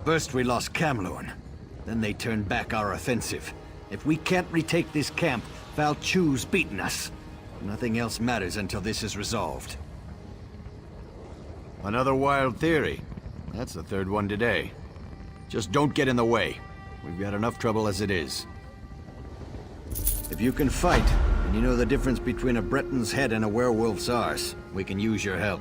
First we lost Kamlorn. Then they turned back our offensive. If we can't retake this camp, Val Chu's beaten us. Nothing else matters until this is resolved. Another wild theory. That's the third one today. Just don't get in the way. We've got enough trouble as it is. If you can fight, and you know the difference between a Breton's head and a werewolf's arse, we can use your help.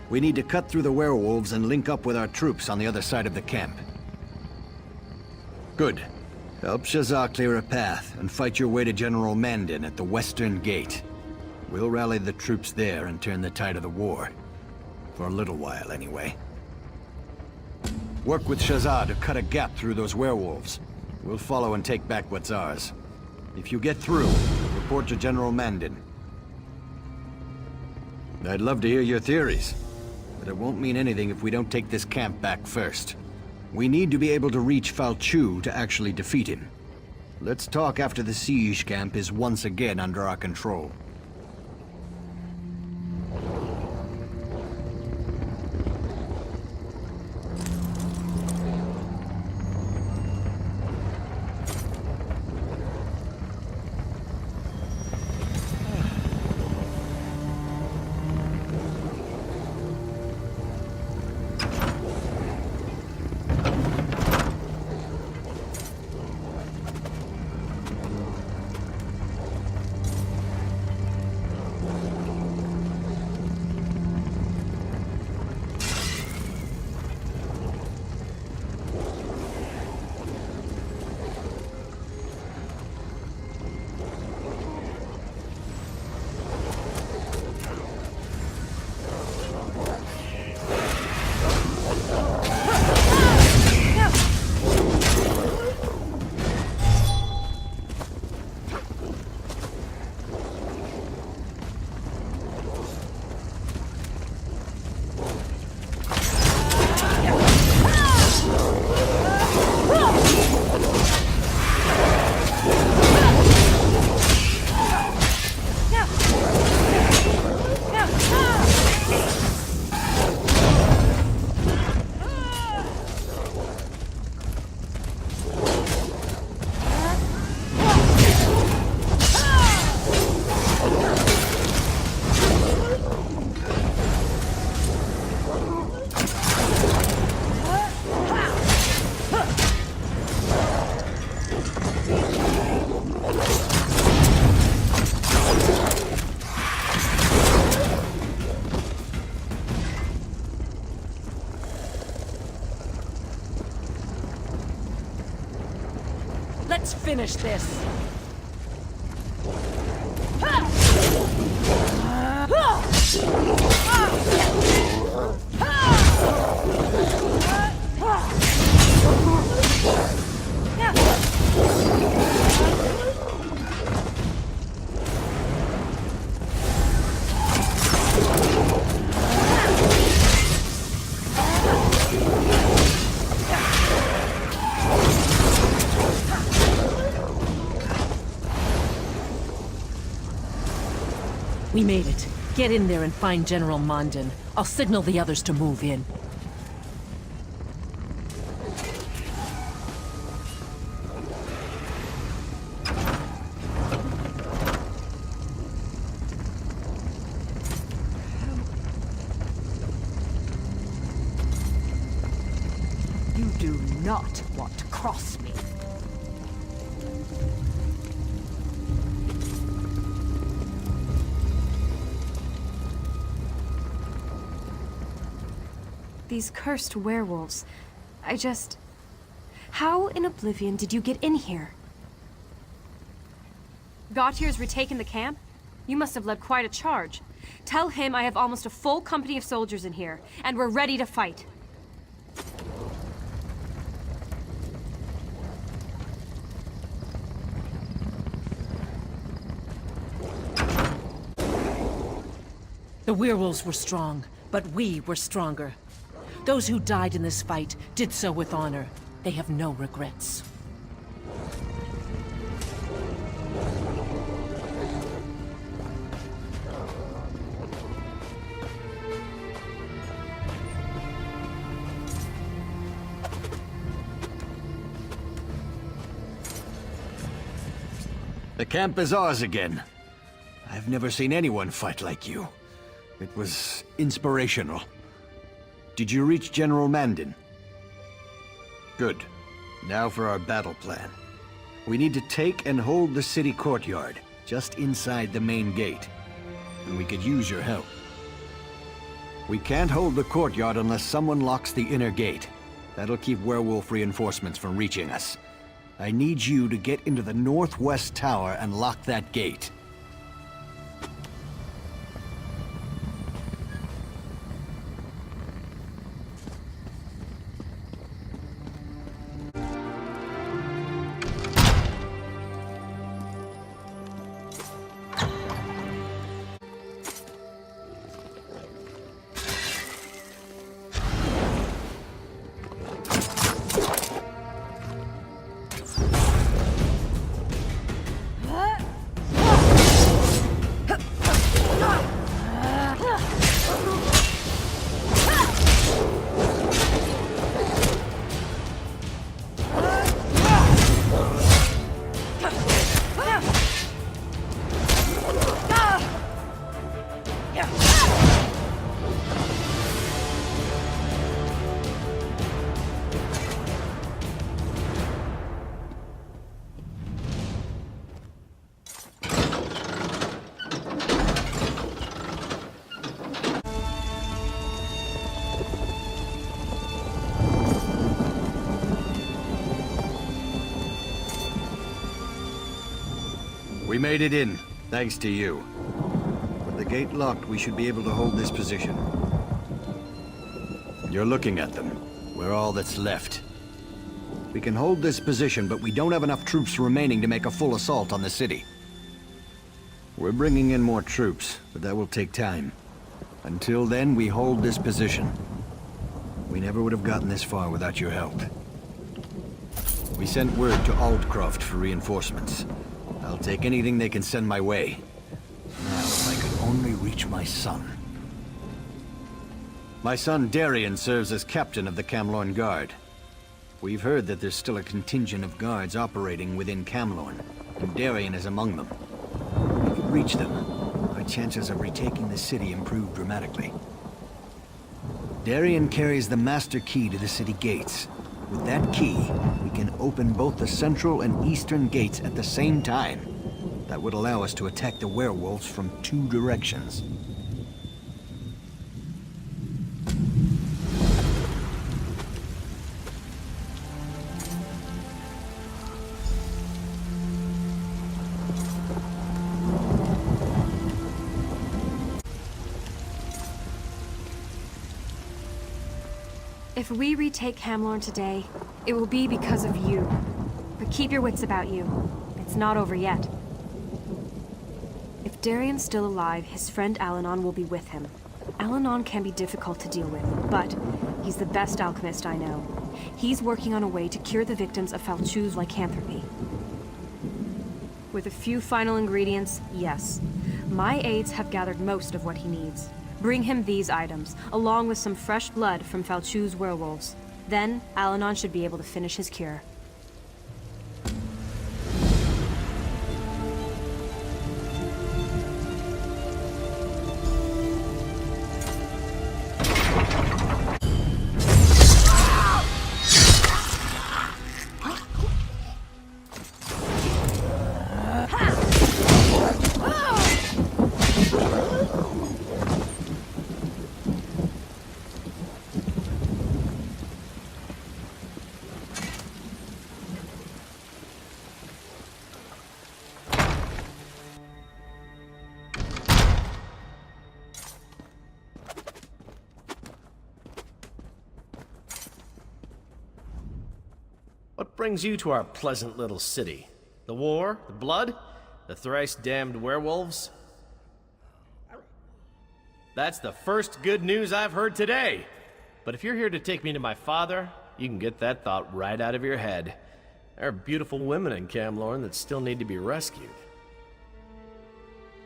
We need to cut through the werewolves and link up with our troops on the other side of the camp. Good. Help Shazar clear a path, and fight your way to General Mandin at the Western Gate. We'll rally the troops there and turn the tide of the war. For a little while, anyway. Work with Shazar to cut a gap through those werewolves. We'll follow and take back what's ours. If you get through, report to General Mandin. I'd love to hear your theories, but it won't mean anything if we don't take this camp back first. We need to be able to reach Val Chu to actually defeat him. Let's talk after the siege camp is once again under our control. Let's finish this. We made it. Get in there and find General Mandin. I'll signal the others to move in. You do not want to cross me. These cursed werewolves. How in Oblivion did you get in here? Gautir's retaken the camp? You must have led quite a charge. Tell him I have almost a full company of soldiers in here, and we're ready to fight. The werewolves were strong, but we were stronger. Those who died in this fight did so with honor. They have no regrets. The camp is ours again. I've never seen anyone fight like you. It was inspirational. Did you reach General Mandan? Good. Now for our battle plan. We need to take and hold the city courtyard, just inside the main gate. And we could use your help. We can't hold the courtyard unless someone locks the inner gate. That'll keep werewolf reinforcements from reaching us. I need you to get into the northwest tower and lock that gate. We made it in, thanks to you. With the gate locked, we should be able to hold this position. You're looking at them. We're all that's left. We can hold this position, but we don't have enough troops remaining to make a full assault on the city. We're bringing in more troops, but that will take time. Until then, we hold this position. We never would have gotten this far without your help. We sent word to Aldcroft for reinforcements. I'll take anything they can send my way. Now, if I could only reach my son. My son Darian serves as captain of the Camlorn Guard. We've heard that there's still a contingent of guards operating within Camlorn, and Darian is among them. If we could reach them, our chances of retaking the city improve dramatically. Darian carries the master key to the city gates. With that key, we can open both the central and eastern gates at the same time. That would allow us to attack the werewolves from 2 directions. If we retake Camlorn today, it will be because of you. But keep your wits about you. It's not over yet. If Darian's still alive, his friend Alanon will be with him. Alanon can be difficult to deal with, but he's the best alchemist I know. He's working on a way to cure the victims of Falchu's lycanthropy. With a few final ingredients, yes. My aides have gathered most of what he needs. Bring him these items, along with some fresh blood from Falchu's werewolves. Then, Alanon should be able to finish his cure. What brings you to our pleasant little city? The war? The blood? The thrice-damned werewolves? That's the first good news I've heard today. But if you're here to take me to my father, you can get that thought right out of your head. There are beautiful women in Camlorn that still need to be rescued.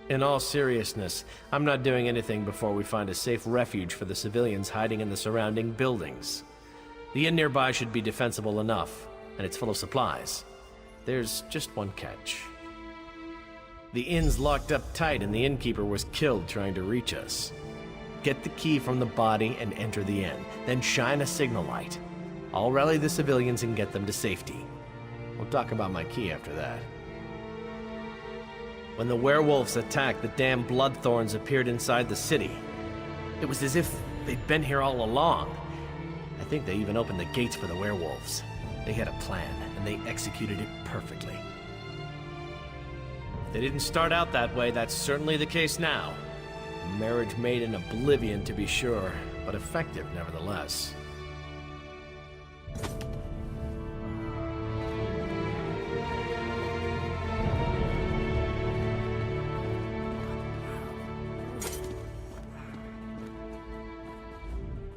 In all seriousness, I'm not doing anything before we find a safe refuge for the civilians hiding in the surrounding buildings. The inn nearby should be defensible enough, and it's full of supplies. There's just one catch. The inn's locked up tight and the innkeeper was killed trying to reach us. Get the key from the body and enter the inn, then shine a signal light. I'll rally the civilians and get them to safety. We'll talk about my key after that. When the werewolves attacked, the damn bloodthorns appeared inside the city. It was as if they'd been here all along. I think they even opened the gates for the werewolves. They had a plan, and they executed it perfectly. If they didn't start out that way, that's certainly the case now. Marriage made in oblivion, to be sure, but effective nevertheless.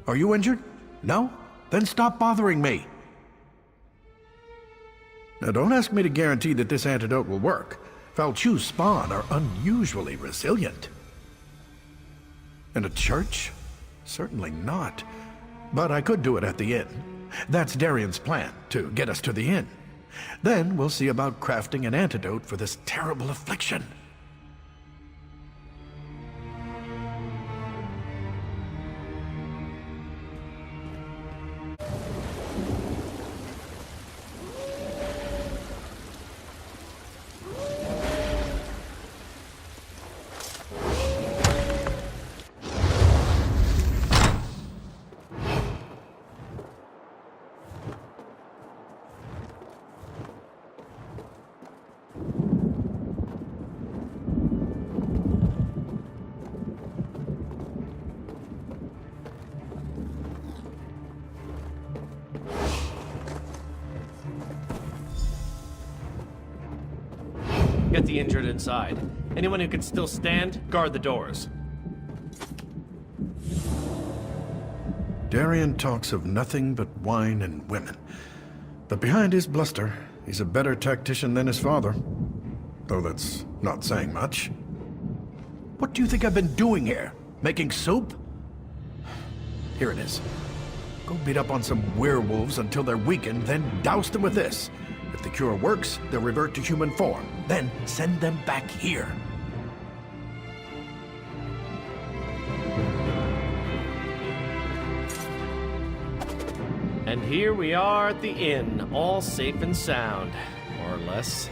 Are you injured? No? Then stop bothering me. Now don't ask me to guarantee that this antidote will work. Falchu's spawn are unusually resilient. In a church? Certainly not. But I could do it at the inn. That's Darian's plan, to get us to the inn. Then we'll see about crafting an antidote for this terrible affliction. Get the injured inside. Anyone who can still stand, guard the doors. Darian talks of nothing but wine and women. But behind his bluster, he's a better tactician than his father. Though that's not saying much. What do you think I've been doing here? Making soup? Here it is. Go beat up on some werewolves until they're weakened, then douse them with this. If the cure works, they'll revert to human form. Then send them back here. And here we are at the inn, all safe and sound, more or less.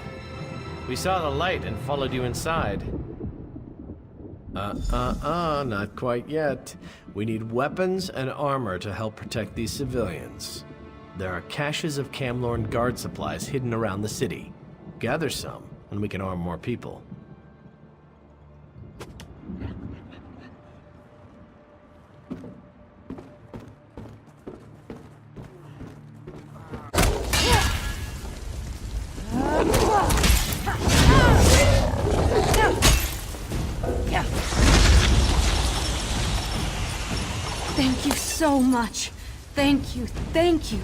We saw the light and followed you inside. Not quite yet. We need weapons and armor to help protect these civilians. There are caches of Camlorn guard supplies hidden around the city. Gather some, and we can arm more people. Thank you so much. Thank you, thank you.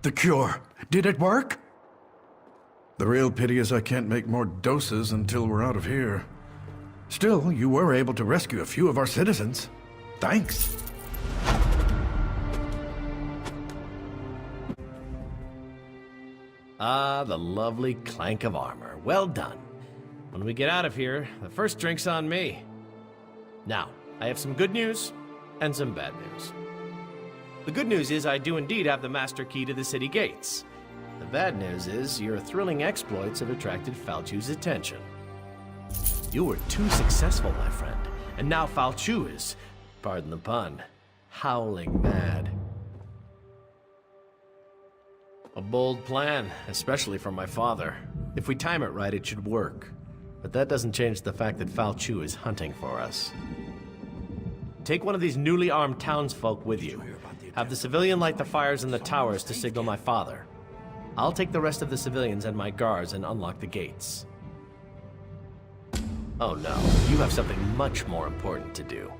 The cure. Did it work? The real pity is I can't make more doses until we're out of here. Still, you were able to rescue a few of our citizens. Thanks. Ah, the lovely clank of armor. Well done. When we get out of here, the first drink's on me. Now, I have some good news and some bad news. The good news is I do indeed have the master key to the city gates. The bad news is your thrilling exploits have attracted Falchu's attention. You were too successful, my friend, and now Falchu is, pardon the pun, howling mad. A bold plan, especially from my father. If we time it right, it should work. But that doesn't change the fact that Falchu is hunting for us. Take one of these newly armed townsfolk with you. Have the civilian light the fires in the towers to signal my father. I'll take the rest of the civilians and my guards and unlock the gates. Oh no, you have something much more important to do.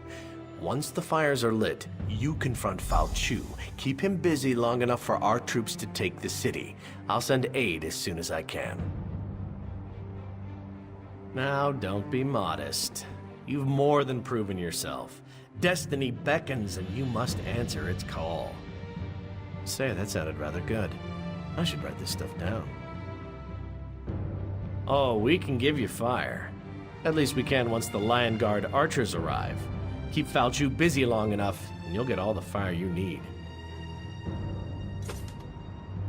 Once the fires are lit, you confront Falchu. Keep him busy long enough for our troops to take the city. I'll send aid as soon as I can. Now, don't be modest. You've more than proven yourself. Destiny beckons and you must answer its call. Say, that sounded rather good. I should write this stuff down. Oh, we can give you fire. At least we can once the Lion Guard archers arrive. Keep Falchu busy long enough, and you'll get all the fire you need.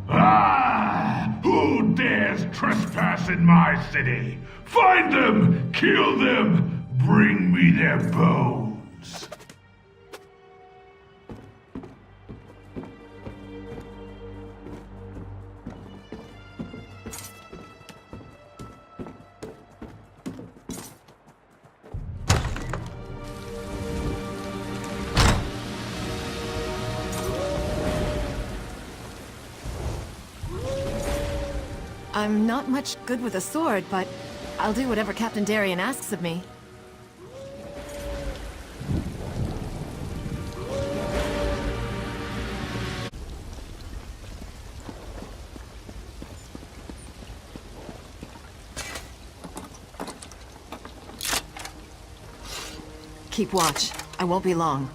Ah! Who dares trespass in my city? Find them! Kill them! Bring me their bones! I'm not much good with a sword, but I'll do whatever Captain Darien asks of me. Keep watch. I won't be long.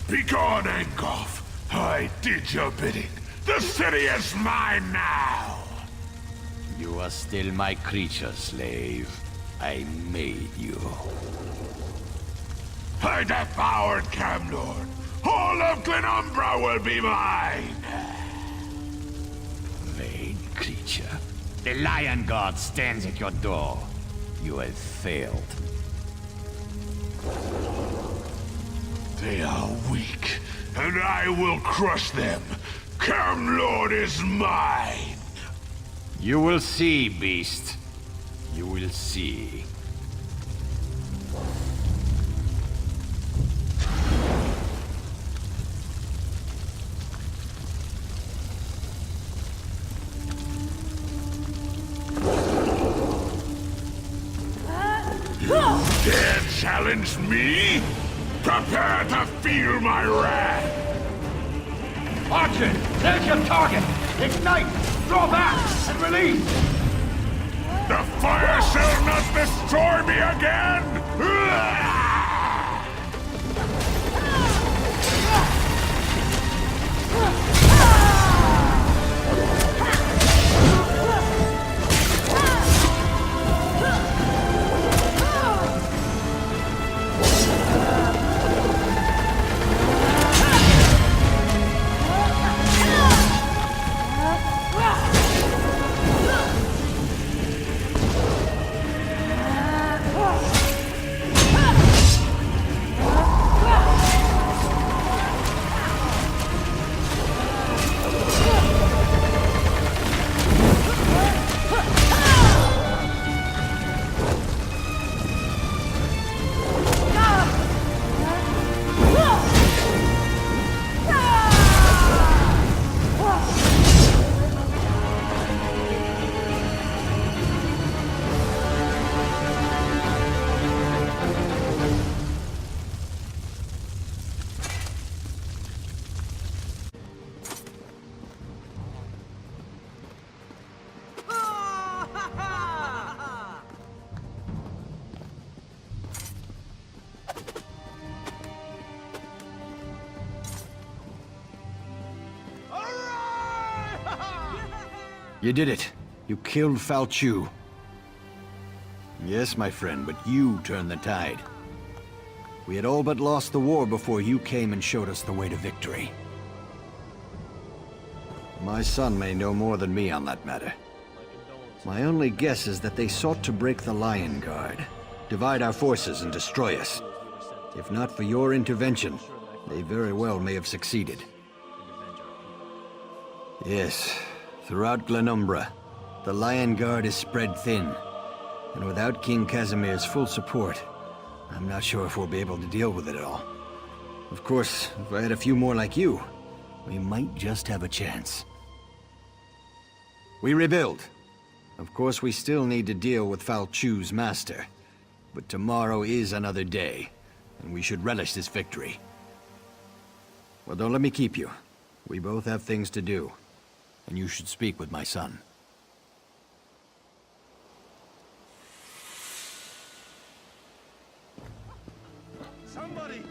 Begone, Angolf! I did your bidding. The city is mine now! You are still my creature, slave. I made you. I devoured Camlord. All of Glenumbra will be mine! Vain creature. The Lion Guard stands at your door. You have failed. They are weak, and I will crush them. Camlord is mine! You will see, beast. You will see. Dare challenge me? Prepare to feel my wrath! Archer, there's your target! Ignite! Draw back! And release! The fire shall not destroy me again! You did it. You killed Falchu. Yes, my friend, but you turned the tide. We had all but lost the war before you came and showed us the way to victory. My son may know more than me on that matter. My only guess is that they sought to break the Lion Guard, divide our forces and destroy us. If not for your intervention, they very well may have succeeded. Yes, throughout Glenumbra, the Lion Guard is spread thin. And without King Casimir's full support, I'm not sure if we'll be able to deal with it all. Of course, if I had a few more like you, we might just have a chance. We rebuild. Of course, we still need to deal with Falchu's master. But tomorrow is another day, and we should relish this victory. Well, don't let me keep you. We both have things to do, and you should speak with my son. Somebody!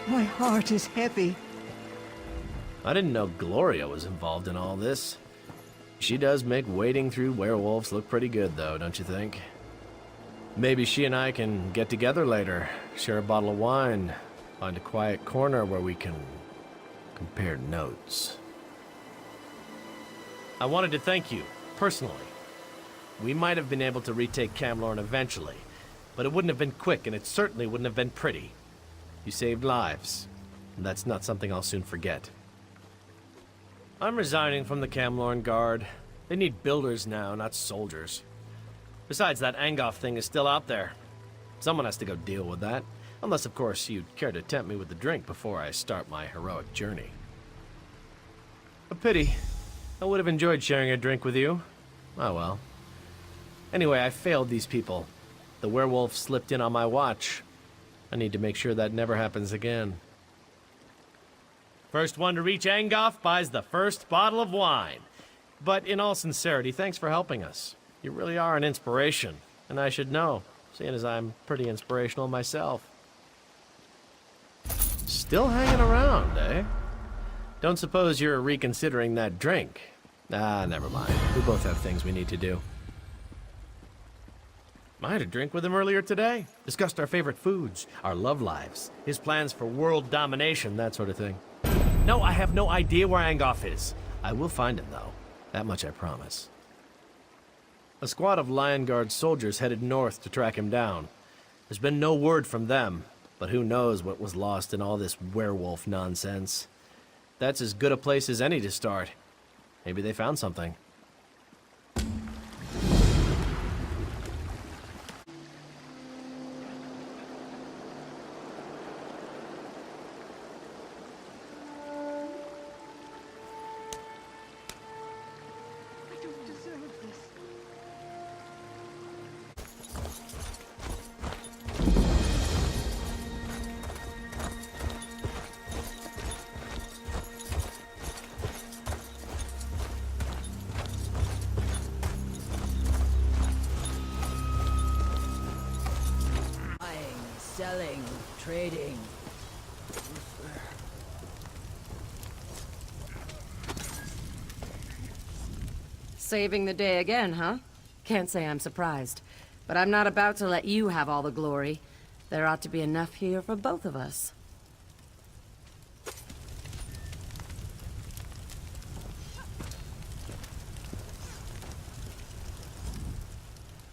My heart is heavy. I didn't know Gloria was involved in all this. She does make wading through werewolves look pretty good, though, don't you think? Maybe she and I can get together later, share a bottle of wine, find a quiet corner where we can compare notes. I wanted to thank you, personally. We might have been able to retake Camlorn eventually, but it wouldn't have been quick, and it certainly wouldn't have been pretty. You saved lives, and that's not something I'll soon forget. I'm resigning from the Camlorn Guard. They need builders now, not soldiers. Besides, that Angoff thing is still out there. Someone has to go deal with that. Unless, of course, you'd care to tempt me with a drink before I start my heroic journey. A pity. I would have enjoyed sharing a drink with you. Oh well. Anyway, I failed these people. The werewolf slipped in on my watch. I need to make sure that never happens again. First one to reach Angoff buys the first bottle of wine. But in all sincerity, thanks for helping us. You really are an inspiration, and I should know, seeing as I'm pretty inspirational myself. Still hanging around, eh? Don't suppose you're reconsidering that drink? Ah, never mind. We both have things we need to do. I had a drink with him earlier today. Discussed our favorite foods, our love lives, his plans for world domination, that sort of thing. No, I have no idea where Angoff is. I will find him, though. That much I promise. A squad of Lion Guard soldiers headed north to track him down. There's been no word from them, but who knows what was lost in all this werewolf nonsense. That's as good a place as any to start. Maybe they found something. I don't deserve this. Buying, selling, trading. Saving the day again, huh? Can't say I'm surprised. But I'm not about to let you have all the glory. There ought to be enough here for both of us.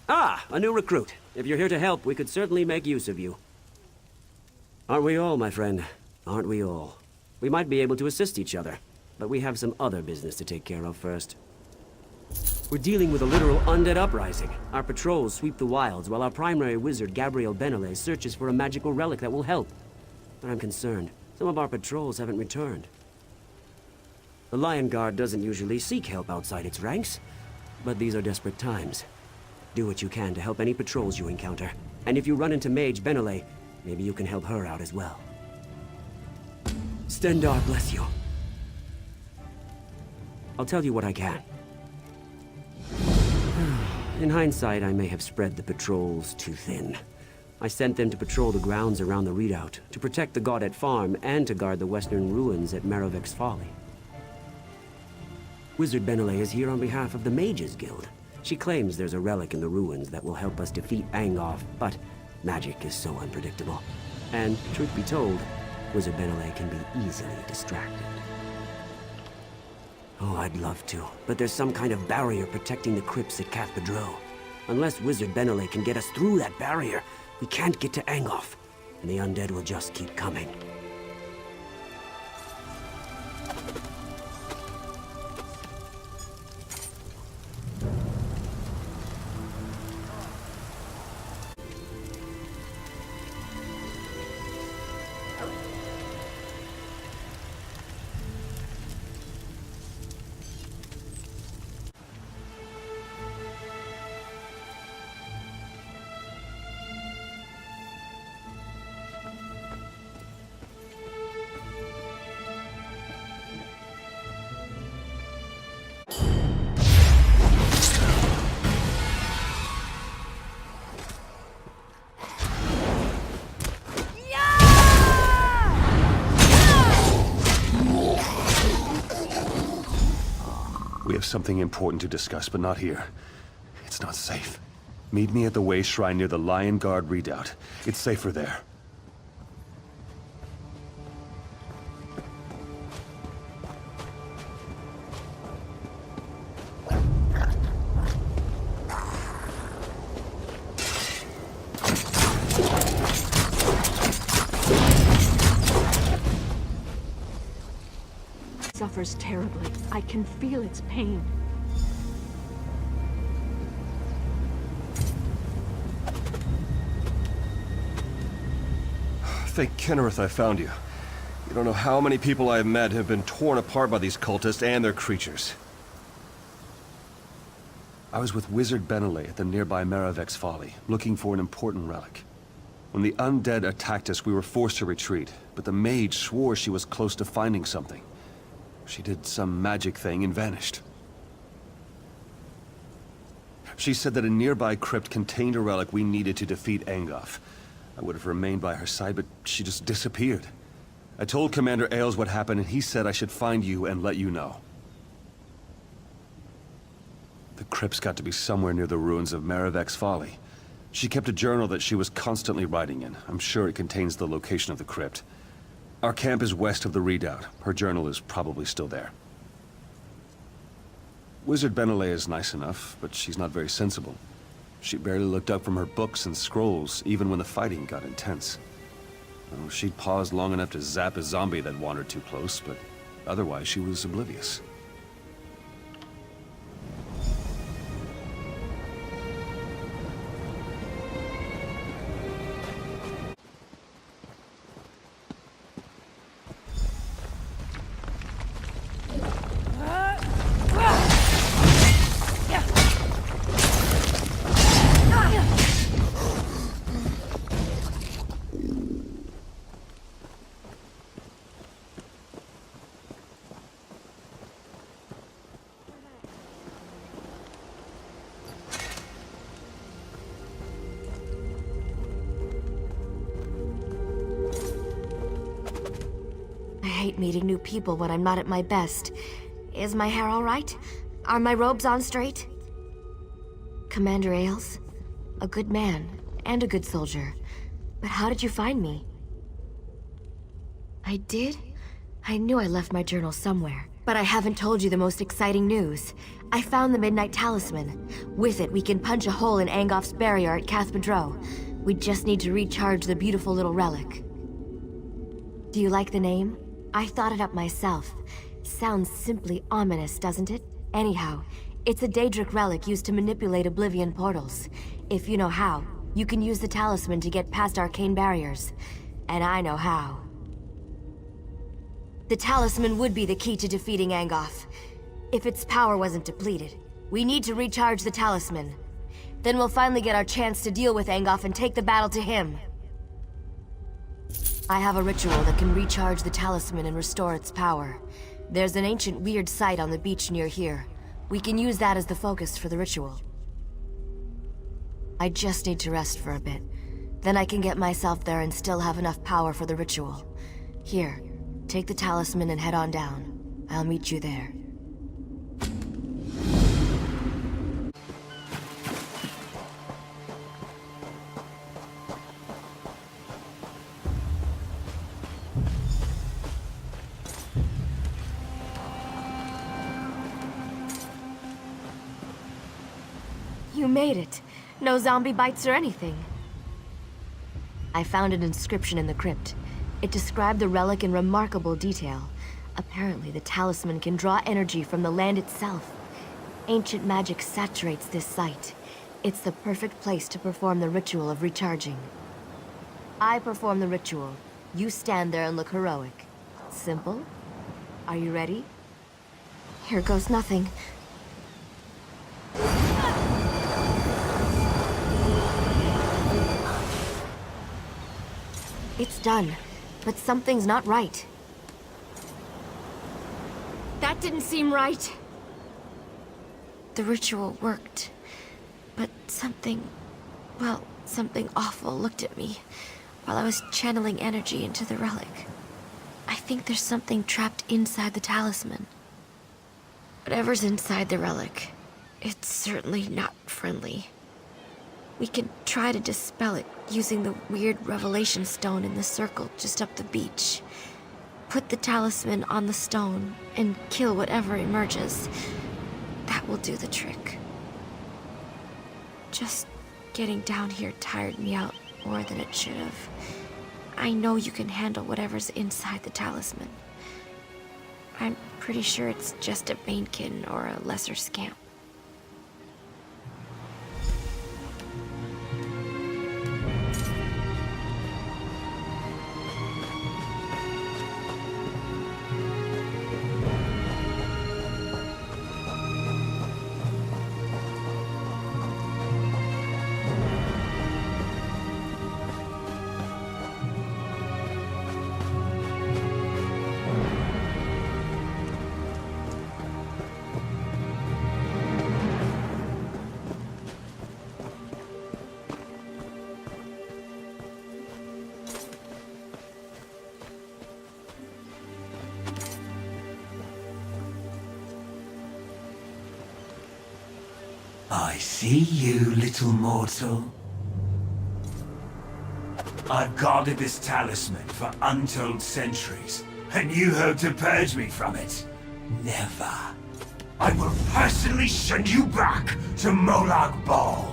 Ah, a new recruit. If you're here to help, we could certainly make use of you. Aren't we all, my friend? Aren't we all? We might be able to assist each other, but we have some other business to take care of first. We're dealing with a literal undead uprising. Our patrols sweep the wilds, while our primary wizard, Gabriel Benele, searches for a magical relic that will help. But I'm concerned. Some of our patrols haven't returned. The Lion Guard doesn't usually seek help outside its ranks, but these are desperate times. Do what you can to help any patrols you encounter. And if you run into Mage Benele, maybe you can help her out as well. Stendar bless you. I'll tell you what I can. In hindsight, I may have spread the patrols too thin. I sent them to patrol the grounds around the redoubt, to protect the Gaudet farm, and to guard the western ruins at Merovic's Folly. Wizard Benele is here on behalf of the Mages Guild. She claims there's a relic in the ruins that will help us defeat Angoff, but magic is so unpredictable. And, truth be told, Wizard Benele can be easily distracted. Oh, I'd love to, but there's some kind of barrier protecting the crypts at Cathedral. Unless Wizard Benelli can get us through that barrier, we can't get to Angoff, and the undead will just keep coming. We have something important to discuss, but not here. It's not safe. Meet me at the Way Shrine near the Lion Guard redoubt. It's safer there. Suffers terribly. I can feel its pain. Thank Kennereth I found you. You don't know how many people I have met have been torn apart by these cultists and their creatures. I was with Wizard Benelli at the nearby Maravek's Folly, looking for an important relic. When the undead attacked us, we were forced to retreat, but the mage swore she was close to finding something. She did some magic thing and vanished. She said that a nearby crypt contained a relic we needed to defeat Angoff. I would have remained by her side, but she just disappeared. I told Commander Ailes what happened, and he said I should find you and let you know. The crypt's got to be somewhere near the ruins of Maravek's Folly. She kept a journal that she was constantly writing in. I'm sure it contains the location of the crypt. Our camp is west of the redoubt. Her journal is probably still there. Wizard Benelli is nice enough, but she's not very sensible. She barely looked up from her books and scrolls, even when the fighting got intense. Oh, she'd paused long enough to zap a zombie that wandered too close, but otherwise she was oblivious. I hate meeting new people when I'm not at my best. Is my hair all right? Are my robes on straight? Commander Ailes? A good man, and a good soldier. But how did you find me? I did? I knew I left my journal somewhere. But I haven't told you the most exciting news. I found the Midnight Talisman. With it, we can punch a hole in Angoff's barrier at Cathedral. We just need to recharge the beautiful little relic. Do you like the name? I thought it up myself. Sounds simply ominous, doesn't it? Anyhow, it's a Daedric relic used to manipulate Oblivion portals. If you know how, you can use the talisman to get past arcane barriers. And I know how. The talisman would be the key to defeating Angoff. If its power wasn't depleted. We need to recharge the talisman. Then we'll finally get our chance to deal with Angoff and take the battle to him. I have a ritual that can recharge the talisman and restore its power. There's an ancient weird site on the beach near here. We can use that as the focus for the ritual. I just need to rest for a bit. Then I can get myself there and still have enough power for the ritual. Here, take the talisman and head on down. I'll meet you there. You made it. No zombie bites or anything. I found an inscription in the crypt. It described the relic in remarkable detail. Apparently, the talisman can draw energy from the land itself. Ancient magic saturates this site. It's the perfect place to perform the ritual of recharging. I perform the ritual. You stand there and look heroic. Simple? Are you ready? Here goes nothing. It's done, but something's not right. That didn't seem right. The ritual worked, but something awful looked at me while I was channeling energy into the relic. I think there's something trapped inside the talisman. Whatever's inside the relic, it's certainly not friendly. We can try to dispel it using the weird revelation stone in the circle just up the beach. Put the talisman on the stone and kill whatever emerges. That will do the trick. Just getting down here tired me out more than it should have. I know you can handle whatever's inside the talisman. I'm pretty sure it's just a Banekin or a lesser scamp. I see you, little mortal. I've guarded this talisman for untold centuries, and you hope to purge me from it? Never. I will personally send you back to Molag Bal.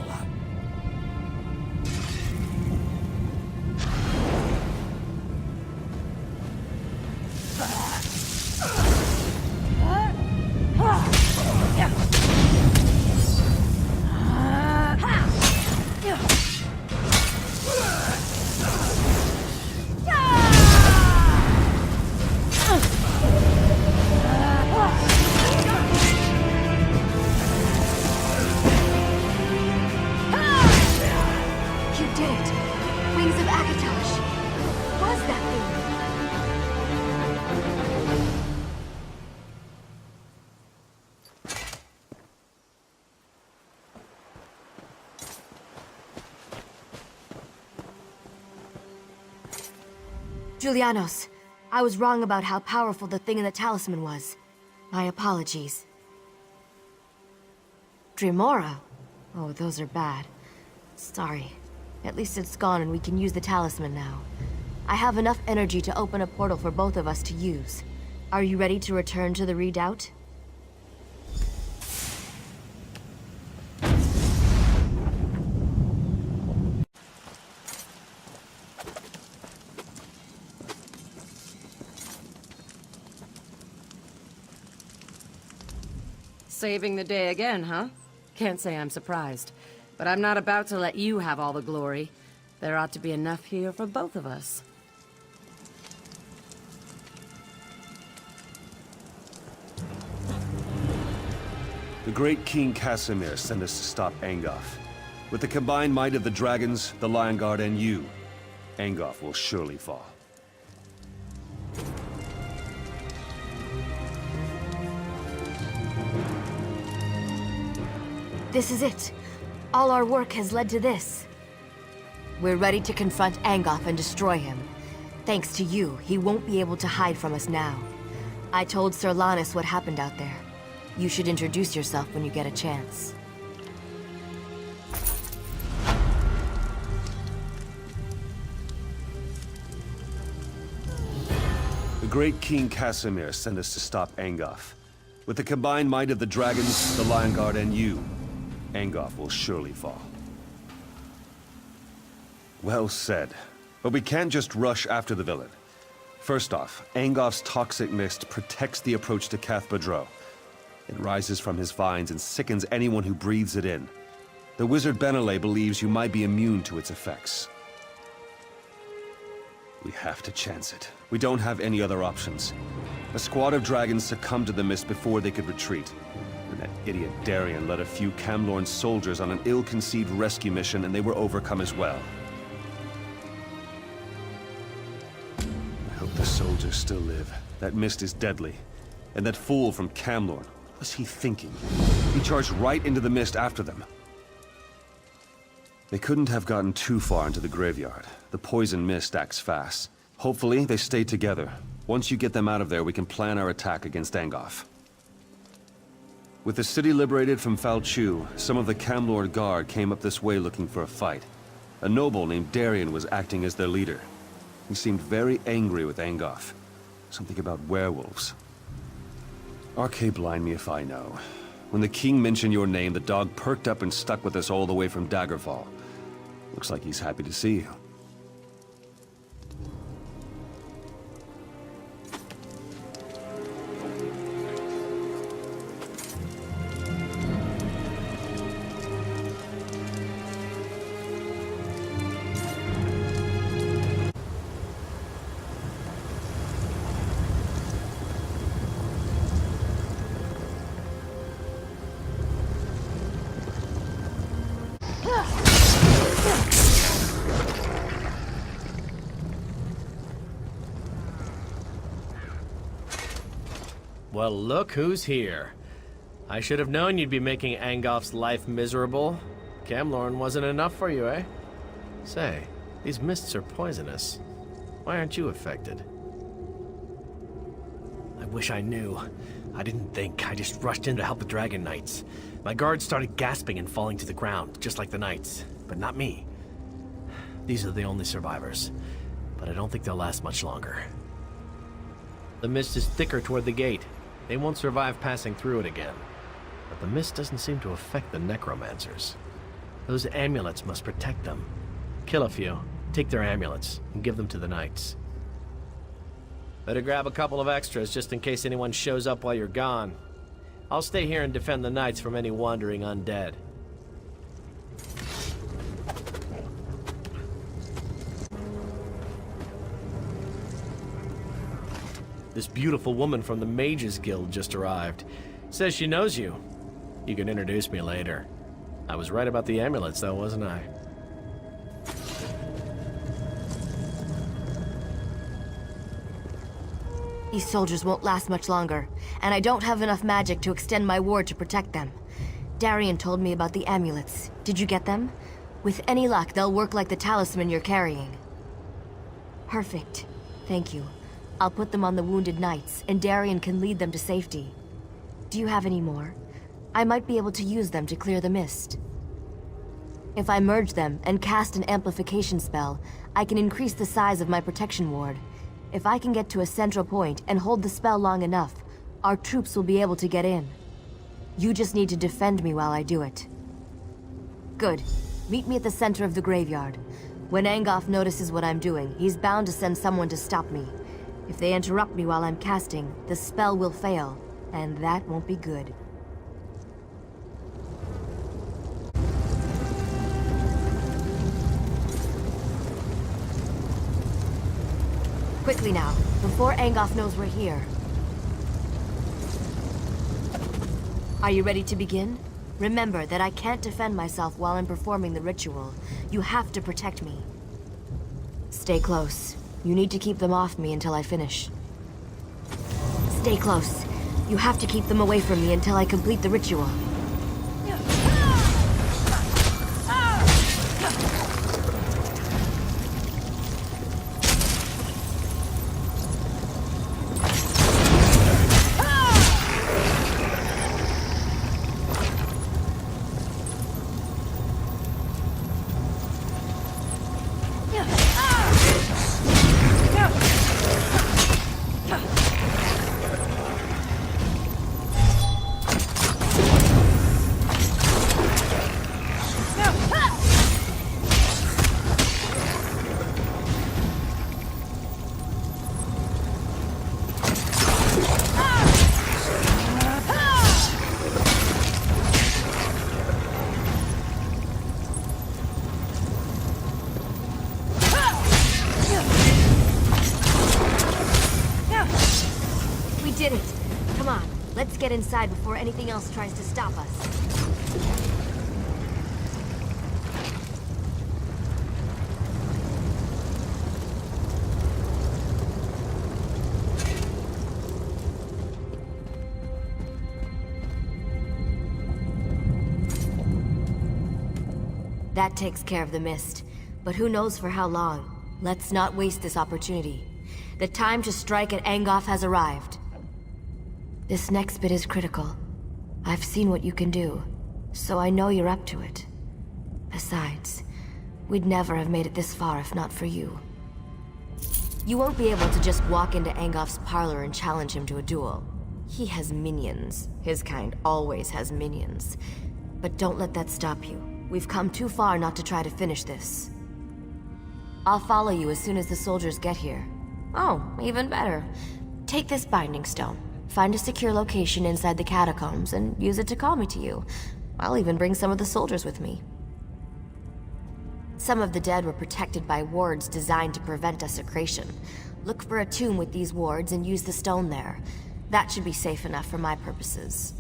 Julianos, I was wrong about how powerful the thing in the talisman was. My apologies. Dremora? Oh, those are bad. Sorry. At least it's gone and we can use the talisman now. I have enough energy to open a portal for both of us to use. Are you ready to return to the redoubt? Saving the day again, huh? Can't say I'm surprised. But I'm not about to let you have all the glory. There ought to be enough here for both of us. The great King Casimir sent us to stop Angoff. With the combined might of the dragons, the Lion Guard, and you, Angoff will surely fall. This is it. All our work has led to this. We're ready to confront Angoff and destroy him. Thanks to you, he won't be able to hide from us now. I told Sir Lannis what happened out there. You should introduce yourself when you get a chance. The great King Casimir sent us to stop Angoff. With the combined might of the dragons, the Lion Guard, and you, Angoff will surely fall. Well said. But we can't just rush after the villain. First off, Angof's toxic mist protects the approach to Cathbadro. It rises from his vines and sickens anyone who breathes it in. The wizard Benele believes you might be immune to its effects. We have to chance it. We don't have any other options. A squad of dragons succumbed to the mist before they could retreat. And that idiot Darien led a few Camlorn soldiers on an ill-conceived rescue mission, and they were overcome as well. I hope the soldiers still live. That mist is deadly. And that fool from Camlorn, what was he thinking? He charged right into the mist after them. They couldn't have gotten too far into the graveyard. The poison mist acts fast. Hopefully, they stay together. Once you get them out of there, we can plan our attack against Angof. With the city liberated from Falchu, some of the Camlord Guard came up this way looking for a fight. A noble named Darien was acting as their leader. He seemed very angry with Angof. Something about werewolves. Arcade blind me if I know. When the king mentioned your name, the dog perked up and stuck with us all the way from Daggerfall. Looks like he's happy to see you. Well, look who's here. I should have known you'd be making Angof's life miserable. Camlorn wasn't enough for you, eh? Say, these mists are poisonous. Why aren't you affected? I wish I knew. I didn't think. I just rushed in to help the Dragon Knights. My guards started gasping and falling to the ground, just like the Knights. But not me. These are the only survivors. But I don't think they'll last much longer. The mist is thicker toward the gate. They won't survive passing through it again. But the mist doesn't seem to affect the necromancers. Those amulets must protect them. Kill a few, take their amulets, and give them to the knights. Better grab a couple of extras just in case anyone shows up while you're gone. I'll stay here and defend the knights from any wandering undead. This beautiful woman from the Mages Guild just arrived. Says she knows you. You can introduce me later. I was right about the amulets, though, wasn't I? These soldiers won't last much longer, and I don't have enough magic to extend my ward to protect them. Darien told me about the amulets. Did you get them? With any luck, they'll work like the talisman you're carrying. Perfect. Thank you. I'll put them on the wounded knights, and Darien can lead them to safety. Do you have any more? I might be able to use them to clear the mist. If I merge them and cast an amplification spell, I can increase the size of my protection ward. If I can get to a central point and hold the spell long enough, our troops will be able to get in. You just need to defend me while I do it. Good. Meet me at the center of the graveyard. When Angof notices what I'm doing, he's bound to send someone to stop me. If they interrupt me while I'm casting, the spell will fail, and that won't be good. Quickly now, before Angof knows we're here. Are you ready to begin? Remember that I can't defend myself while I'm performing the ritual. You have to protect me. Stay close. You need to keep them off me until I finish. Stay close. You have to keep them away from me until I complete the ritual. Come on, let's get inside before anything else tries to stop us. That takes care of the mist. But who knows for how long? Let's not waste this opportunity. The time to strike at Angoff has arrived. This next bit is critical. I've seen what you can do, so I know you're up to it. Besides, we'd never have made it this far if not for you. You won't be able to just walk into Angoff's parlor and challenge him to a duel. He has minions. His kind always has minions. But don't let that stop you. We've come too far not to try to finish this. I'll follow you as soon as the soldiers get here. Oh, even better. Take this binding stone. Find a secure location inside the catacombs and use it to call me to you. I'll even bring some of the soldiers with me. Some of the dead were protected by wards designed to prevent desecration. Look for a tomb with these wards and use the stone there. That should be safe enough for my purposes.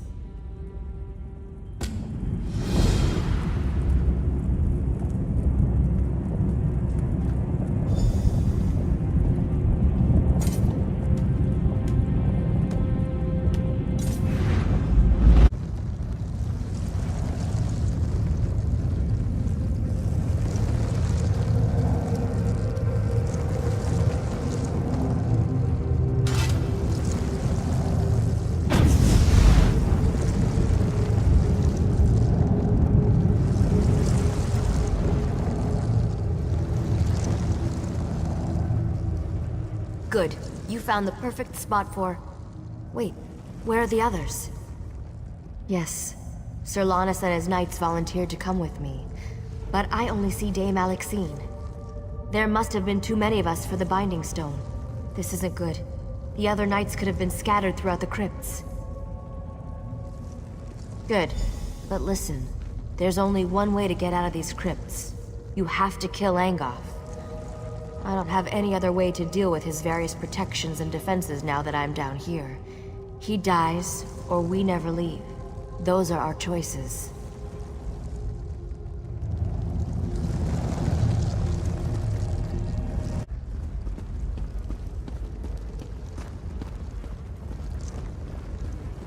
Good. You found the perfect spot for... Wait, where are the others? Yes, Sir Lannis and his knights volunteered to come with me. But I only see Dame Alexine. There must have been too many of us for the Binding Stone. This isn't good. The other knights could have been scattered throughout the crypts. Good. But listen, there's only one way to get out of these crypts. You have to kill Angoff. I don't have any other way to deal with his various protections and defenses now that I'm down here. He dies, or we never leave. Those are our choices.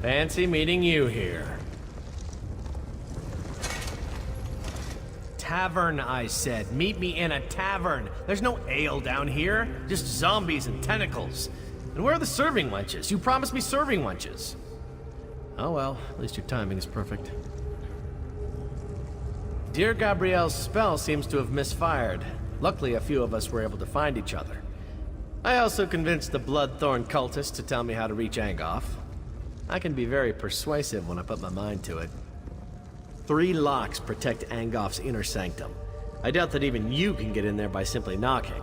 Fancy meeting you here. Tavern, I said. Meet me in a tavern. There's no ale down here. Just zombies and tentacles. And where are the serving wenches? You promised me serving wenches. Oh well, at least your timing is perfect. Dear Gabrielle's spell seems to have misfired. Luckily, a few of us were able to find each other. I also convinced the Bloodthorn cultist to tell me how to reach Angoff. I can be very persuasive when I put my mind to it. 3 locks protect Angoff's inner sanctum. I doubt that even you can get in there by simply knocking.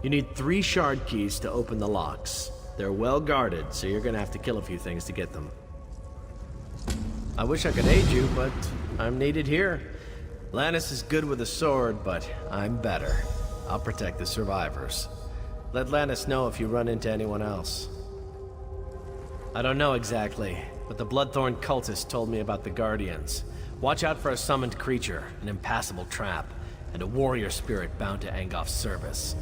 You need 3 shard keys to open the locks. They're well guarded, so you're gonna have to kill a few things to get them. I wish I could aid you, but I'm needed here. Lannis is good with a sword, but I'm better. I'll protect the survivors. Let Lannis know if you run into anyone else. I don't know exactly, but the Bloodthorn cultist told me about the Guardians. Watch out for a summoned creature, an impassable trap, and a warrior spirit bound to Angoff's service.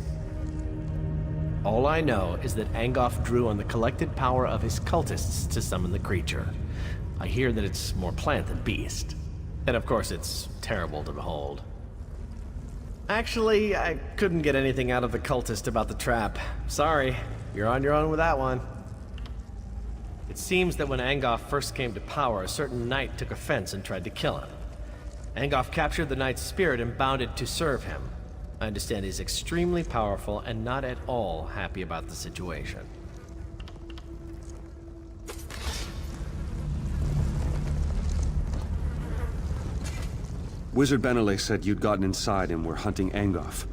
All I know is that Angoff drew on the collected power of his cultists to summon the creature. I hear that it's more plant than beast. And of course it's terrible to behold. Actually, I couldn't get anything out of the cultist about the trap. Sorry, you're on your own with that one. It seems that when Angoff first came to power, a certain knight took offense and tried to kill him. Angoff captured the knight's spirit and bound it to serve him. I understand he's extremely powerful and not at all happy about the situation. Wizard Benelay said you'd gotten inside and were hunting Angoff.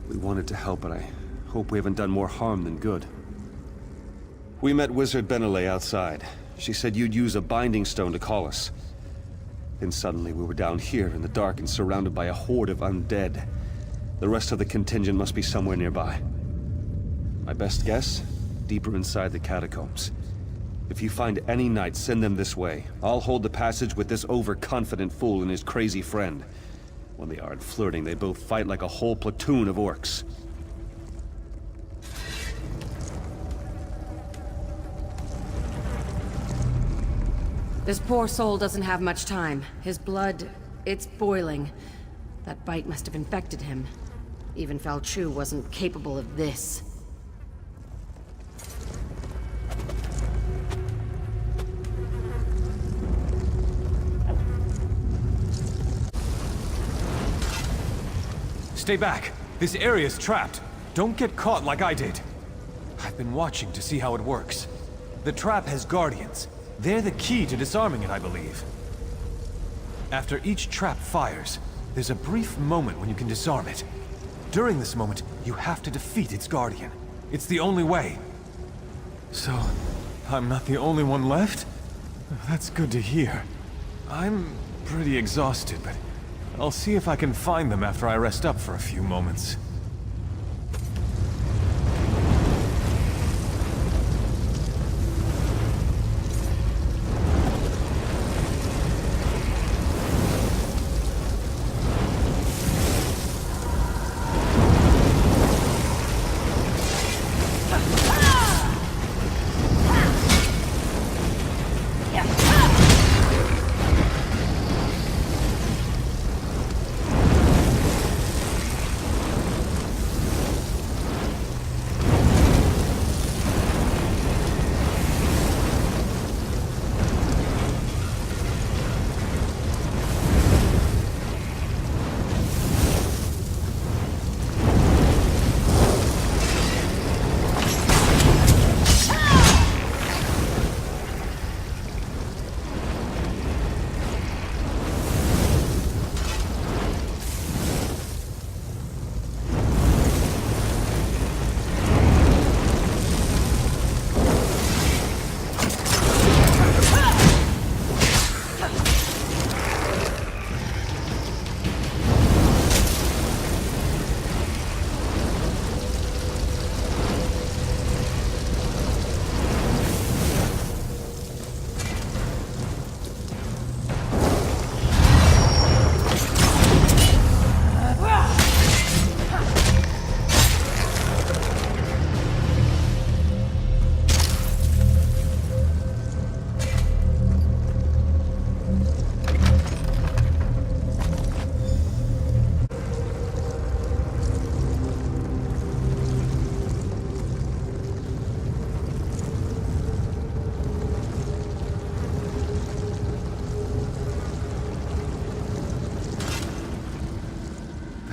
We wanted to help, but I hope we haven't done more harm than good. We met Wizard Benelay outside. She said you'd use a binding stone to call us. Then suddenly we were down here in the dark and surrounded by a horde of undead. The rest of the contingent must be somewhere nearby. My best guess? Deeper inside the catacombs. If you find any knights, send them this way. I'll hold the passage with this overconfident fool and his crazy friend. When they aren't flirting, they both fight like a whole platoon of orcs. This poor soul doesn't have much time. His blood, it's boiling. That bite must have infected him. Even Falchu wasn't capable of this. Stay back. This area's trapped. Don't get caught like I did. I've been watching to see how it works. The trap has guardians. They're the key to disarming it, I believe. After each trap fires, there's a brief moment when you can disarm it. During this moment, you have to defeat its guardian. It's the only way. So, I'm not the only one left? That's good to hear. I'm pretty exhausted, but I'll see if I can find them after I rest up for a few moments.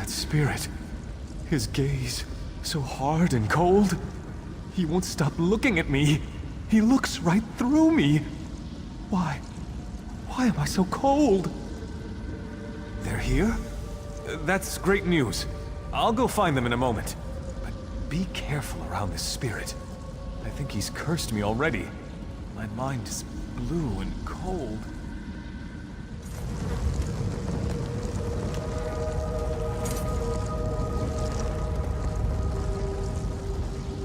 Spirit. His gaze, so hard and cold. He won't stop looking at me. He looks right through me. Why? Why am I so cold? They're here? That's great news. I'll go find them in a moment. But be careful around this spirit. I think he's cursed me already. My mind is blue and cold.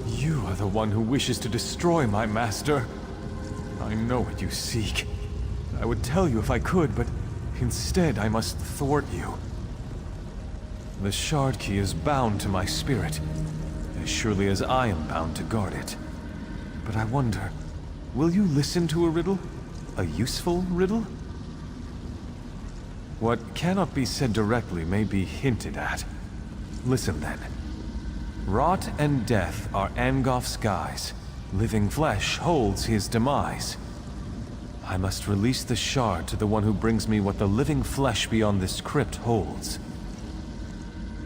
You are the one who wishes to destroy my master. I know what you seek. I would tell you if I could, but instead I must thwart you. The shard key is bound to my spirit, as surely as I am bound to guard it. But I wonder, will you listen to a riddle? A useful riddle? What cannot be said directly may be hinted at. Listen then. Rot and death are Angof's guise. Living flesh holds his demise. I must release the shard to the one who brings me what the living flesh beyond this crypt holds.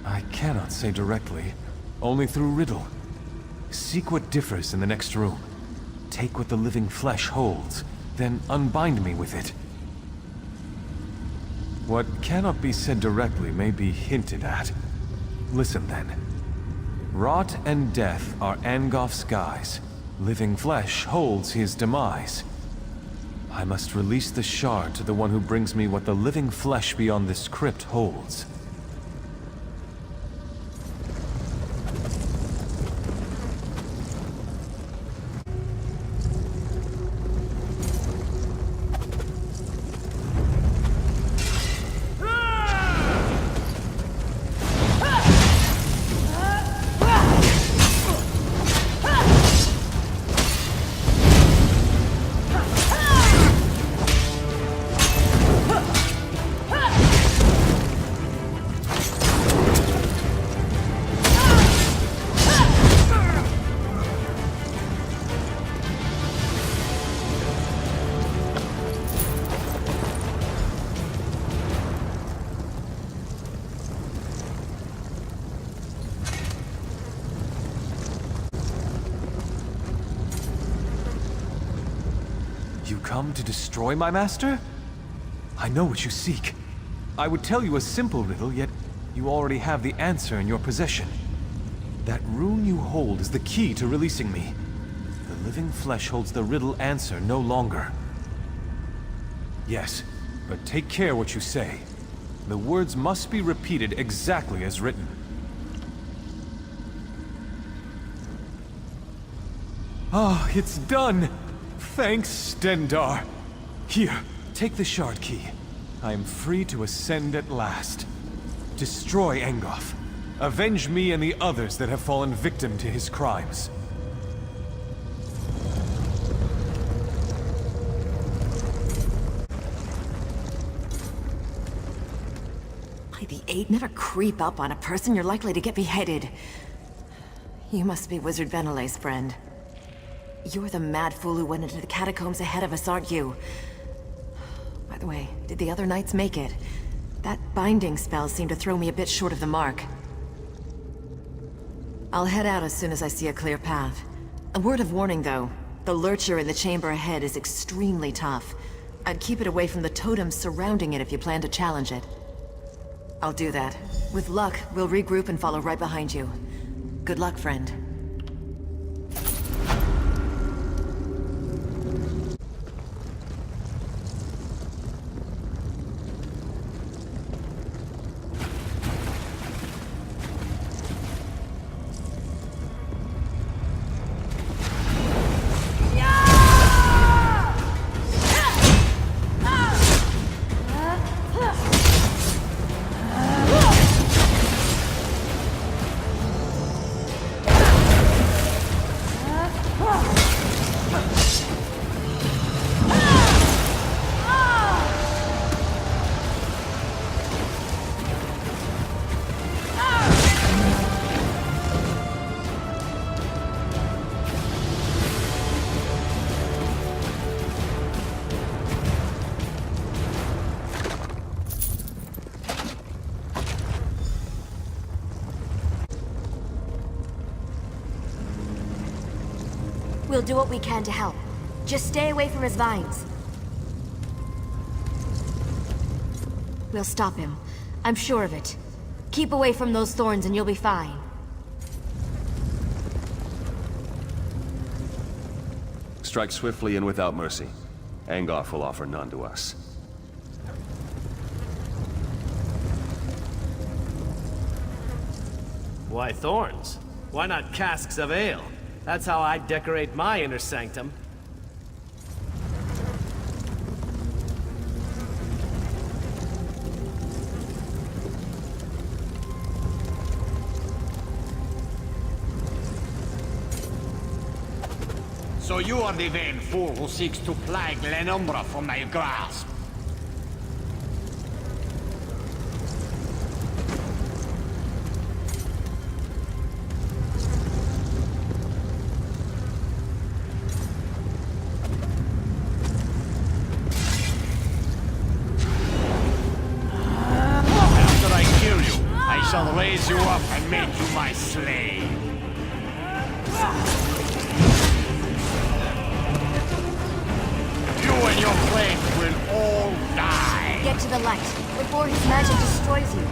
I cannot say directly, only through riddle. Seek what differs in the next room. Take what the living flesh holds, then unbind me with it. What cannot be said directly may be hinted at. Listen then. Rot and death are Angof's guise. Living flesh holds his demise. I must release the shard to the one who brings me what the living flesh beyond this crypt holds. You come to destroy my master? I know what you seek. I would tell you a simple riddle, yet you already have the answer in your possession. That rune you hold is the key to releasing me. The living flesh holds the riddle answer no longer. Yes, but take care what you say. The words must be repeated exactly as written. Ah, it's done! Thanks, Stendar. Here, take the shard key. I am free to ascend at last. Destroy Engoff. Avenge me and the others that have fallen victim to his crimes. By the eight, never creep up on a person, you're likely to get beheaded. You must be Wizard Benele's friend. You're the mad fool who went into the catacombs ahead of us, aren't you? By the way, did the other knights make it? That binding spell seemed to throw me a bit short of the mark. I'll head out as soon as I see a clear path. A word of warning, though. The lurcher in the chamber ahead is extremely tough. I'd keep it away from the totems surrounding it if you plan to challenge it. I'll do that. With luck, we'll regroup and follow right behind you. Good luck, friend. We'll do what we can to help. Just stay away from his vines. We'll stop him. I'm sure of it. Keep away from those thorns and you'll be fine. Strike swiftly and without mercy. Engoff will offer none to us. Why thorns? Why not casks of ale? That's how I decorate my inner sanctum. So you are the vain fool who seeks to plague Lenumbra from my grasp. I'll raise you up and make you my slave. You and your flame will all die. Get to the light before his magic destroys you. Get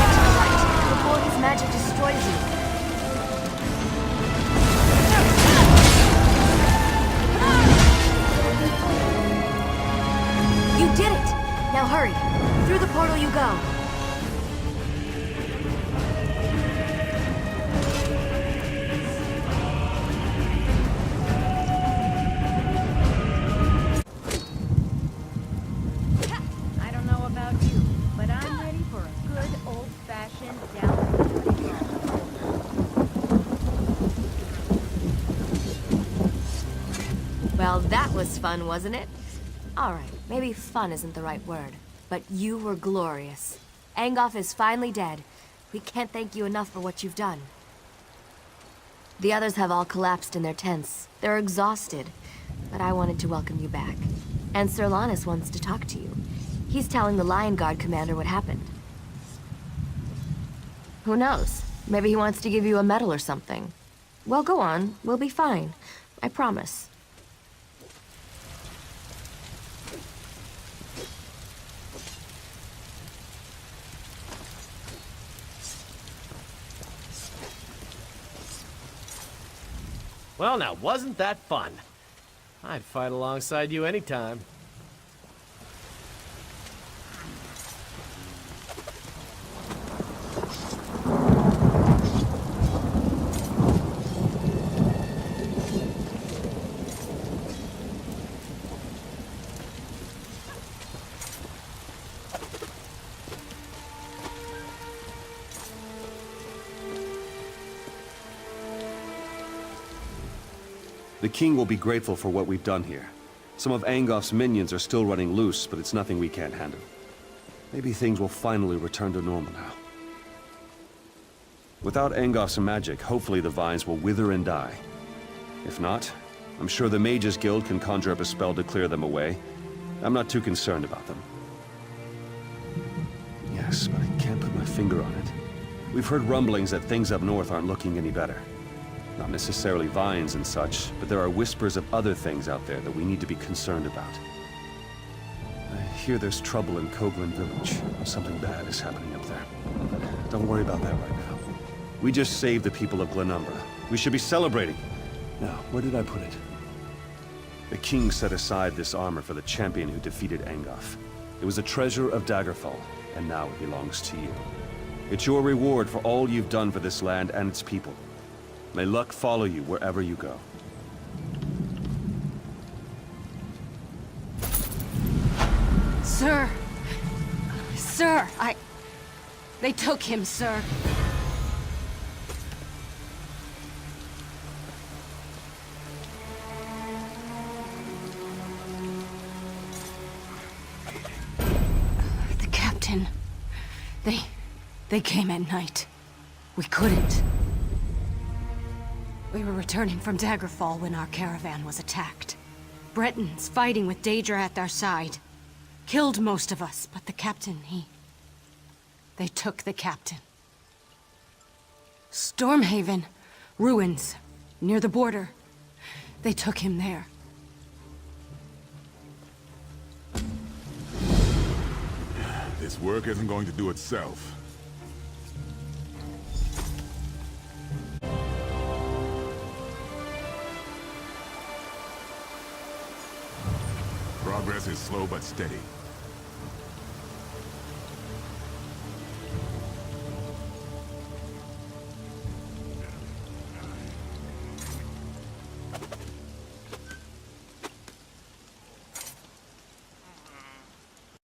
to the light before his magic destroys you. You did it! Now hurry! Through the portal you go! I don't know about you, but I'm ready for a good old-fashioned down. Well, that was fun, wasn't it? Alright, maybe fun isn't the right word, but you were glorious. Engoff is finally dead. We can't thank you enough for what you've done. The others have all collapsed in their tents. They're exhausted, but I wanted to welcome you back. And Sir Lannis wants to talk to you. He's telling the Lion Guard commander what happened. Who knows? Maybe he wants to give you a medal or something. Well, go on. We'll be fine. I promise. Well, now, wasn't that fun? I'd fight alongside you anytime. The king will be grateful for what we've done here. Some of Angoff's minions are still running loose, but it's nothing we can't handle. Maybe things will finally return to normal now. Without Angoff's magic, hopefully the vines will wither and die. If not, I'm sure the Mages Guild can conjure up a spell to clear them away. I'm not too concerned about them. Yes, but I can't put my finger on it. We've heard rumblings that things up north aren't looking any better. Not necessarily vines and such, but there are whispers of other things out there that we need to be concerned about. I hear there's trouble in Coghlan Village. Something bad is happening up there. But don't worry about that right now. We just saved the people of Glenumbra. We should be celebrating. Now, where did I put it? The king set aside this armor for the champion who defeated Angoff. It was a treasure of Daggerfall, and now it belongs to you. It's your reward for all you've done for this land and its people. May luck follow you wherever you go. Sir! Sir, They took him, sir. The captain... They came at night. We couldn't. We were returning from Daggerfall when our caravan was attacked. Bretons fighting with Daedra at their side. Killed most of us, but the captain, They took the captain. Stormhaven. Ruins. Near the border. They took him there. This work isn't going to do itself. Progress is slow but steady.